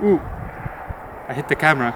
Ooh, I hit the camera.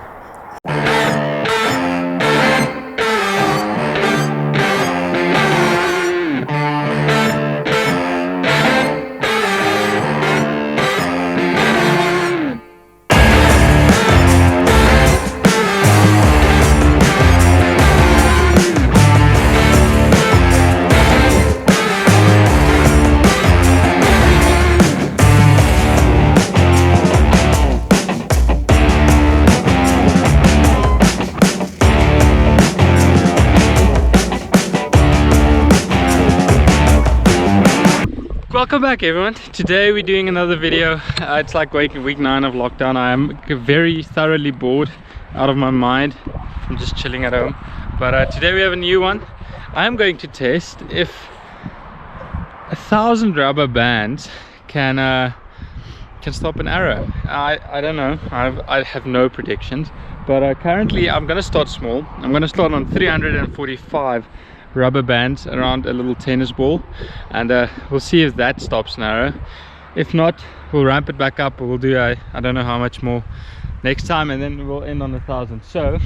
Welcome back everyone. Today we're doing another video. It's like week 9 of lockdown. I am very thoroughly bored out of my mind. I'm just chilling at home. But today we have a new one. I am going to test if 1,000 rubber bands can stop an arrow. I don't know. I have no predictions. But currently I'm going to start small. I'm going to start on 345 rubber bands around a little tennis ball, and we'll see if that stops an arrow. If not, we'll ramp it back up, or we'll do I don't know how much more next time, and then we'll end on 1,000. So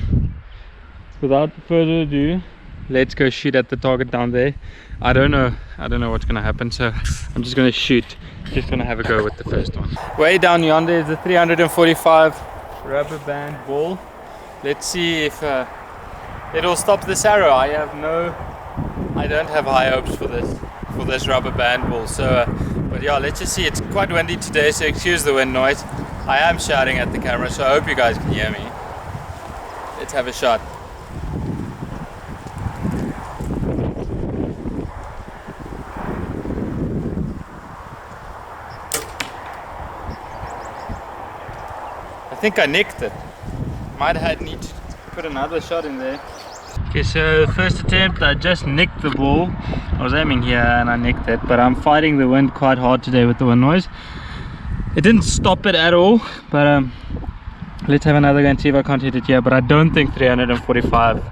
without further ado, let's go shoot at the target down there. I don't know what's gonna happen, so I'm just gonna shoot. Just gonna have a go with the first one. Way down yonder is the 345 rubber band ball. Let's see if it'll stop this arrow. I don't have high hopes for this rubber band ball. So, but yeah, let's just see. It's quite windy today, so excuse the wind noise. I am shouting at the camera, so I hope you guys can hear me. Let's have a shot. I think I nicked it. Might have need to put another shot in there. Okay, so the first attempt I just nicked the ball. I was aiming here and I nicked it, but I'm fighting the wind quite hard today with the wind noise. It didn't stop it at all, but let's have another go and see if I can't hit it here. But I don't think 345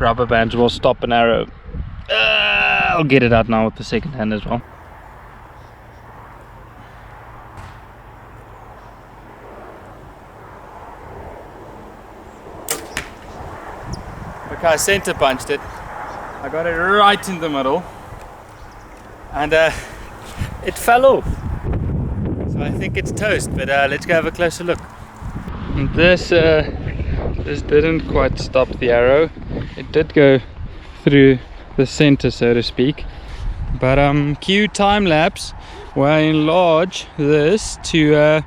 rubber bands will stop an arrow. I'll get it out now with the second hand as well. Okay, I center punched it. I got it right in the middle, and it fell off. So I think it's toast. But let's go have a closer look. And this didn't quite stop the arrow. It did go through the center, so to speak. But cue time lapse. We'll enlarge this to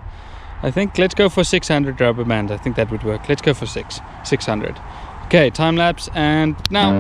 I think let's go for 600 rubber bands. I think that would work. Let's go for 600. Okay, time lapse, and now.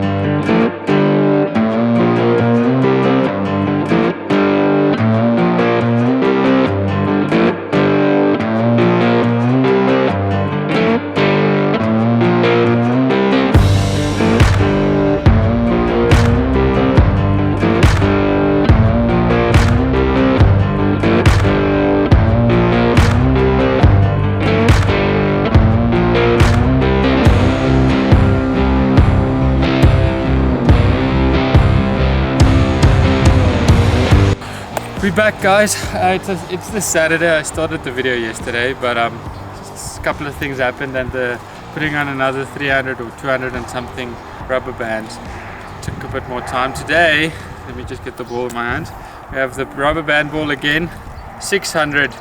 We're back, guys. It's this Saturday. I started the video yesterday, but just a couple of things happened, and putting on another 300 or 200 and something rubber bands took a bit more time. Today, let me just get the ball in my hand. We have the rubber band ball again, 600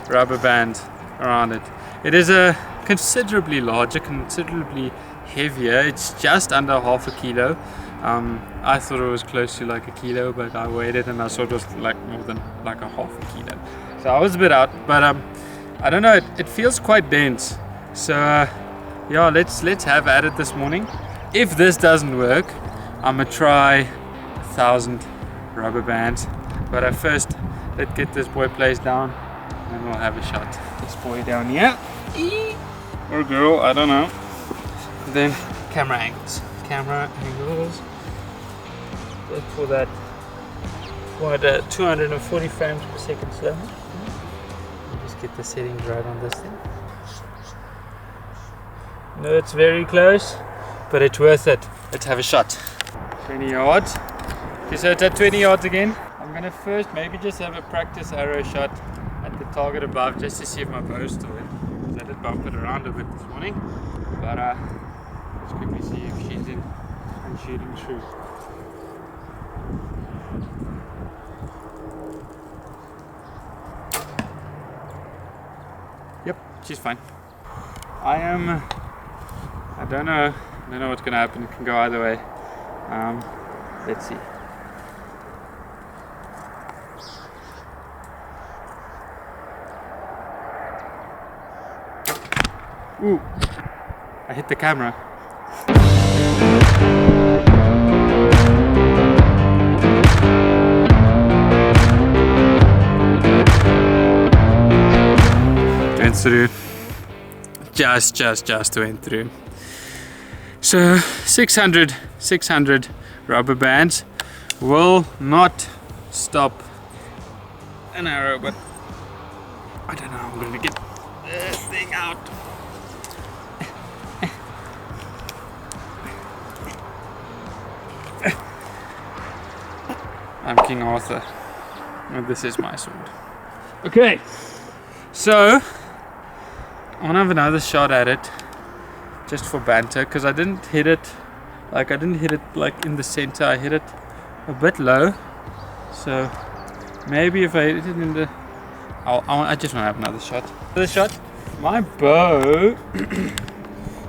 rubber bands around it. It is a considerably larger, considerably heavier. It's just under half a kilo. I thought it was close to like a kilo, but I weighed it and I saw it was like more than like a half a kilo. So I was a bit out, but I don't know, it feels quite dense. So yeah, let's have at it this morning. If this doesn't work, I'm gonna try 1,000 rubber bands. But first, let's get this boy placed down, and then we'll have a shot. This boy down here, or girl, I don't know. Then camera angles. Look for that. What 240 frames per second slow. Just get the settings right on this thing. No, it's very close, but it's worth it. Let's have a shot. 20 yards. Okay, so it's at 20 yards again. I'm gonna first maybe just have a practice arrow shot at the target above, just to see if my bow's still in. let it bump it around a bit this morning. But let's quickly see if she's in and shooting through. Yep, she's fine. I don't know what's gonna happen. It can go either way. Let's see. Ooh, I hit the camera. Went through. Just went through. So 600 rubber bands will not stop an arrow, but I don't know how I'm going to get this thing out. I'm King Arthur, and this is my sword. Okay, so I want to have another shot at it, just for banter, because I didn't hit it like in the center. I hit it a bit low, so maybe if I hit it in the, I just want to have another shot. My bow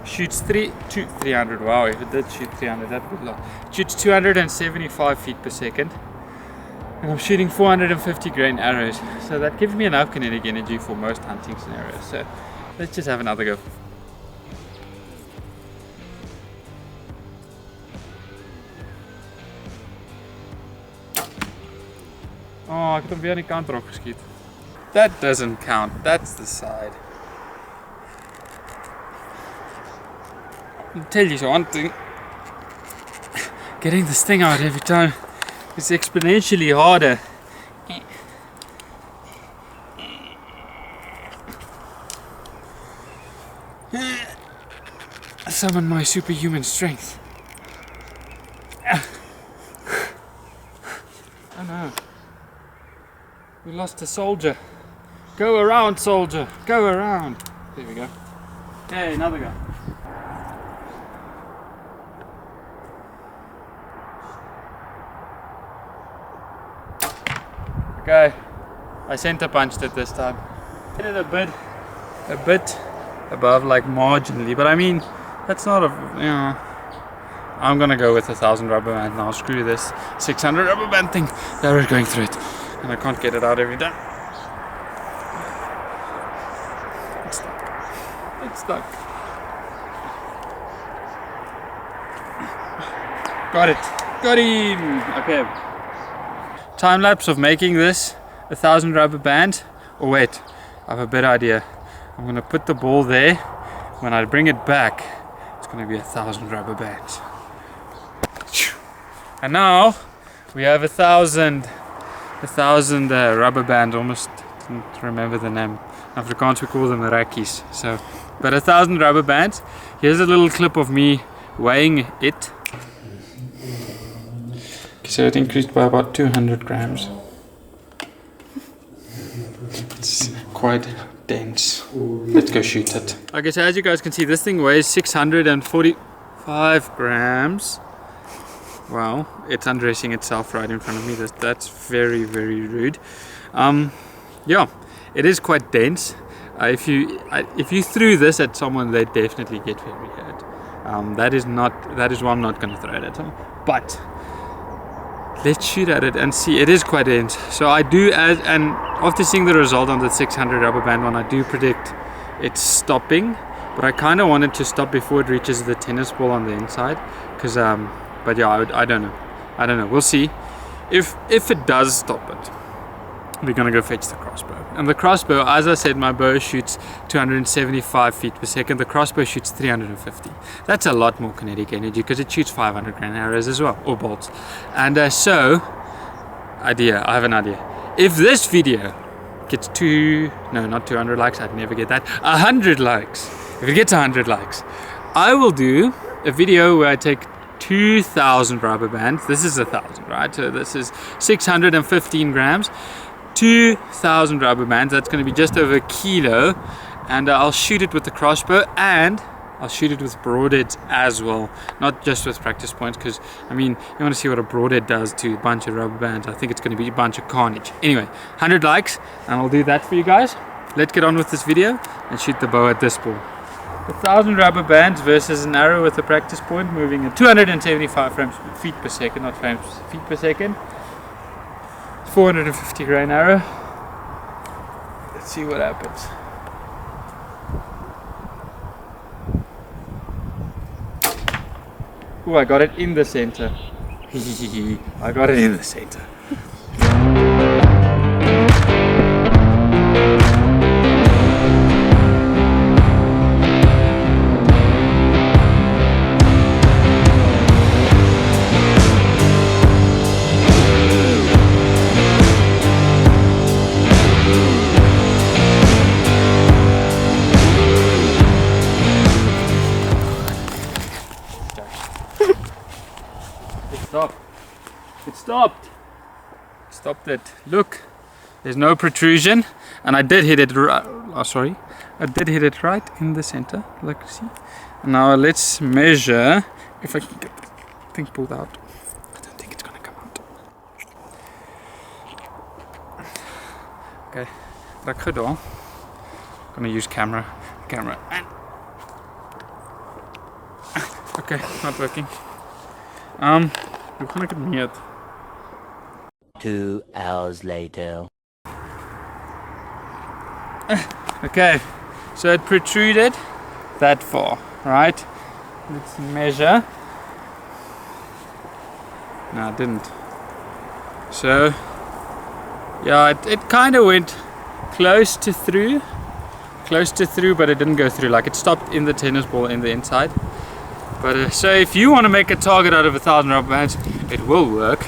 shoots 300. Wow, if it did shoot 300, that'd be a lot. It shoots 275 feet per second, and I'm shooting 450 grain arrows, so that gives me enough kinetic energy for most hunting scenarios. So let's just have another go. Oh, ek het hom weer aan die kant erop geskiet. That doesn't count. That's the side. I'll tell you one thing. Getting this thing out every time is exponentially harder. I summon my superhuman strength. Oh no. We lost a soldier. Go around, soldier. Go around. There we go. Hey, another guy. Okay. I center punched it this time. Hit it a bit above, like marginally, but I mean, that's not a, I'm gonna go with 1,000 rubber band now. Screw this 600 rubber band thing. The arrow's going through it, and I can't get it out every time. It's stuck. Got it. Got him. Okay. Time lapse of making this 1,000 rubber band. Oh wait, I have a better idea. I'm gonna put the ball there. When I bring it back, it's gonna be 1,000 rubber bands. And now we have 1,000 rubber bands. Almost didn't remember the name. In Afrikaans we call them rakkies. So, but 1,000 rubber bands. Here's a little clip of me weighing it. So it increased by about 200 grams. It's quite dense. Let's go shoot it. Okay, so as you guys can see, this thing weighs 645 grams. Wow, it's undressing itself right in front of me. That's very, very rude. Yeah, it is quite dense. If you threw this at someone, they'd definitely get very hurt. That is why I'm not going to throw it at them. But let's shoot at it and see. It is quite dense. So I do, and after seeing the result on the 600 rubber band one, I do predict it's stopping. But I kind of want it to stop before it reaches the tennis ball on the inside. Because, but yeah, I don't know. We'll see. If it does stop it, we're gonna go fetch the crossbow. And the crossbow, as I said, my bow shoots 275 feet per second. The crossbow shoots 350. That's a lot more kinetic energy because it shoots 500 grain arrows as well, or bolts. And I have an idea. If this video gets not 200 likes, I'd never get that, 100 likes. If it gets 100 likes, I will do a video where I take 2,000 rubber bands. This is 1,000, right? So this is 615 grams. 2,000 rubber bands. That's going to be just over a kilo, and I'll shoot it with the crossbow, and I'll shoot it with broadheads as well, not just with practice points, because I mean, you want to see what a broadhead does to a bunch of rubber bands. I think it's going to be a bunch of carnage. Anyway, 100 likes and I'll do that for you guys. Let's get on with this video and shoot the bow at this ball. 1,000 rubber bands versus an arrow with a practice point moving at 275 feet per second, not frames, feet per second. 450 grain arrow. Let's see what happens. Oh, I got it in the center. I got it in the center. Stop. It stopped. Stopped it. Look, there's no protrusion, and I did hit it right. Oh, sorry, I did hit it right in the center. Like, see. And now let's measure if I can get the thing pulled out. I don't think it's gonna come out. Okay, like gedaan. I'm gonna use camera. And okay, not working. Hoe gaan ek dit meet? 2 hours later. Okay, so it protruded that far, right? Let's measure. No, it didn't. So, yeah, it kind of went close to through, but it didn't go through. Like, it stopped in the tennis ball in the inside. But so if you want to make a target out of 1,000 rubber bands, it will work.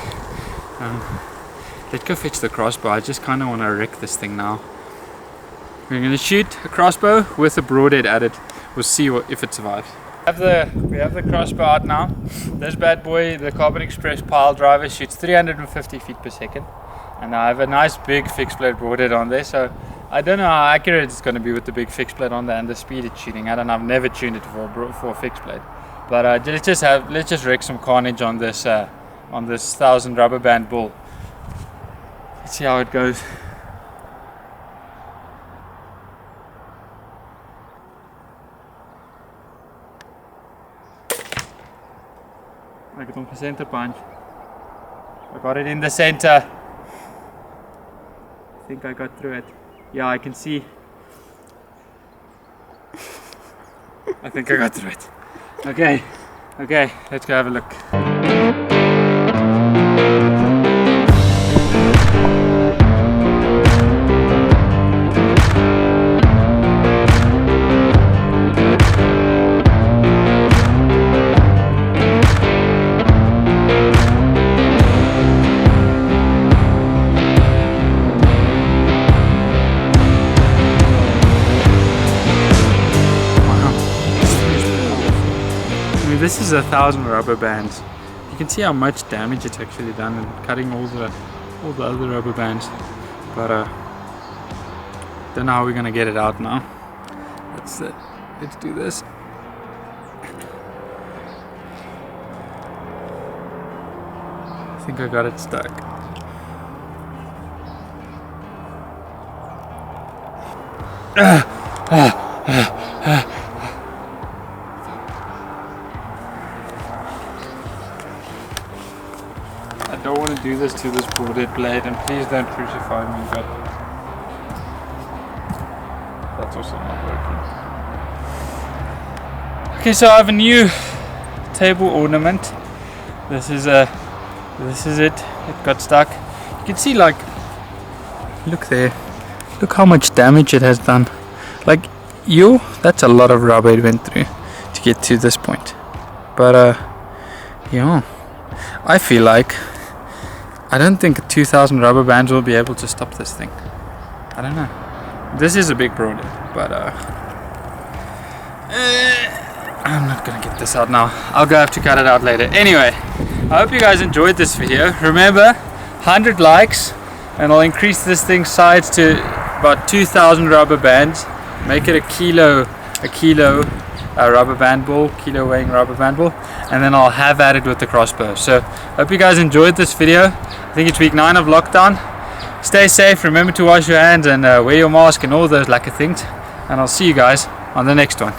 Let's go fetch the crossbow. I just kind of want to wreck this thing now. We're going to shoot a crossbow with a broadhead added. We'll see if it survives. We have the crossbow out now. This bad boy, the Carbon Express pile driver, shoots 350 feet per second. And I have a nice big fixed blade broadhead on there. So I don't know how accurate it's going to be with the big fixed blade on there and the speed it's shooting at. And I've never tuned it for a fixed blade. But let's just wreck some carnage on this 1,000 rubber band bull. Let's see how it goes. I got on the center punch. I got it in the center. I think I got through it. Yeah, I can see. I think I got through it. Okay, let's go have a look. This is 1,000 rubber bands. You can see how much damage it's actually done in cutting all the other rubber bands. But don't know how we're gonna get it out now. Let's do this. I think I got it stuck. I don't want to do this to this broadhead blade, and please don't crucify me, but that's also not working. Okay, so I have a new table ornament. This is it. It got stuck. You can see, like, look there. Look how much damage it has done. Like, that's a lot of rubber it went through to get to this point. But yeah, I feel like I don't think 2,000 rubber bands will be able to stop this thing. I don't know. This is a big broadhead, but I'm not gonna get this out now. I'll go have to cut it out later. Anyway, I hope you guys enjoyed this video. Remember, 100 likes and I'll increase this thing's size to about 2,000 rubber bands, make it a kilo rubber band ball, kilo weighing rubber band ball, and then I'll have at it with the crossbow. So hope you guys enjoyed this video. I think it's week 9 of lockdown. Stay safe, remember to wash your hands and wear your mask and all those lucky things, and I'll see you guys on the next one.